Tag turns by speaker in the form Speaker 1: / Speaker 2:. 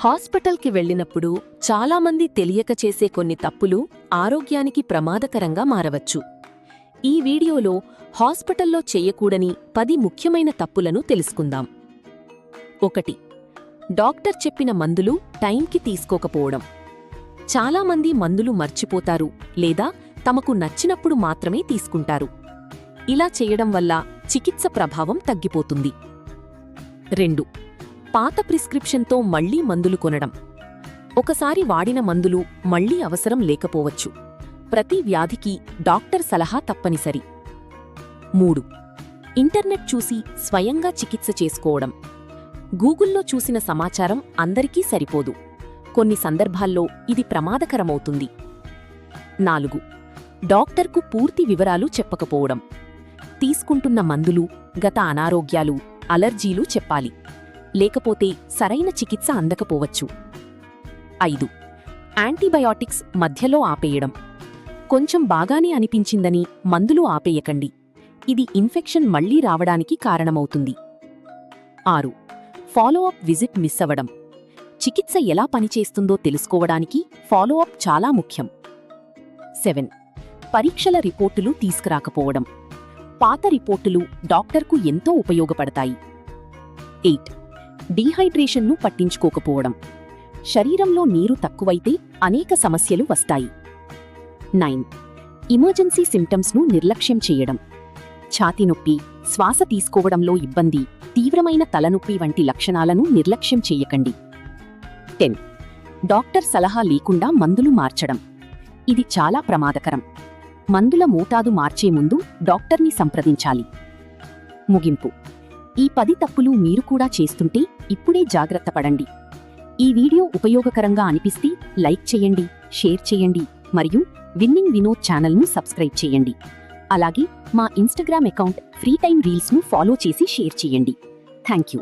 Speaker 1: హాస్పిటల్కి వెళ్ళినప్పుడు చాలామంది తెలియక చేసే కొన్ని తప్పులు ఆరోగ్యానికి ప్రమాదకరంగా మారవచ్చు. ఈ వీడియోలో హాస్పిటల్లో చెయ్యకూడని 10 ముఖ్యమైన తప్పులను తెలుసుకుందాం. 1. డాక్టర్ చెప్పిన మందులు టైంకి తీసుకోకపోవడం. చాలామంది మందులు మర్చిపోతారు లేదా తమకు నచ్చినప్పుడు మాత్రమే తీసుకుంటారు. ఇలా చేయడం వల్ల చికిత్స ప్రభావం తగ్గిపోతుంది. 2. పాత ప్రిస్క్రిప్షన్తో మళ్లీ మందులు కొనడం. ఒకసారి వాడిన మందులు మళ్లీ అవసరం లేకపోవచ్చు. ప్రతి వ్యాధికి డాక్టర్ సలహా తప్పనిసరి. 3. ఇంటర్నెట్ చూసి స్వయంగా చికిత్స చేసుకోవడం. గూగుల్లో చూసిన సమాచారం అందరికీ సరిపోదు. కొన్ని సందర్భాల్లో ఇది ప్రమాదకరమవుతుంది. 4. డాక్టర్కు పూర్తి వివరాలు చెప్పకపోవడం. తీసుకుంటున్న మందులు, గత అనారోగ్యాలు, అలర్జీలు చెప్పాలి. లేకపోతే సరైన చికిత్స అందకపోవచ్చు. 5. యాంటీబయాటిక్స్ మధ్యలో ఆపేయడం. కొంచెం బాగానే అనిపించిందని మందులు ఆపేయకండి. ఇది ఇన్ఫెక్షన్ మళ్లీ రావడానికి కారణమవుతుంది. 6. ఫాలోఅప్ విజిట్ మిస్ అవ్వడం. చికిత్స ఎలా పనిచేస్తుందో తెలుసుకోవడానికి ఫాలోఅప్ చాలా ముఖ్యం. 7. పరీక్షల రిపోర్టులు తీసుకురాకపోవడం. పాత రిపోర్టులు డాక్టర్కు ఎంతో ఉపయోగపడతాయి. 8. డీహైడ్రేషన్ను పట్టించుకోకపోవడం. శరీరంలో నీరు తక్కువైతే అనేక సమస్యలు వస్తాయి. 9. ఎమర్జెన్సీ సింప్టమ్స్ను నిర్లక్ష్యం చేయడం. ఛాతీ నొప్పి, శ్వాస తీసుకోవడంలో ఇబ్బంది, తీవ్రమైన తలనొప్పి వంటి లక్షణాలను నిర్లక్ష్యం చేయకండి. 10. డాక్టర్ సలహా లేకుండా మందులు మార్చడం. ఇది చాలా ప్రమాదకరం. మందుల మోతాదు మార్చే ముందు డాక్టర్ని సంప్రదించాలి. ముగింపు: ఈ 10 తప్పులు మీరు కూడా చేస్తుంటే ఇప్పుడే జాగ్రత్త పడండి. ఈ వీడియో ఉపయోగకరంగా అనిపిస్తే లైక్ చేయండి, షేర్ చేయండి మరియు విన్నింగ్ వినోద్ ఛానల్ను సబ్స్క్రైబ్ చేయండి. అలాగే మా ఇన్స్టాగ్రామ్ అకౌంట్ ఫ్రీ టైమ్ రీల్స్ను ఫాలో చేసి షేర్ చేయండి. Thank you.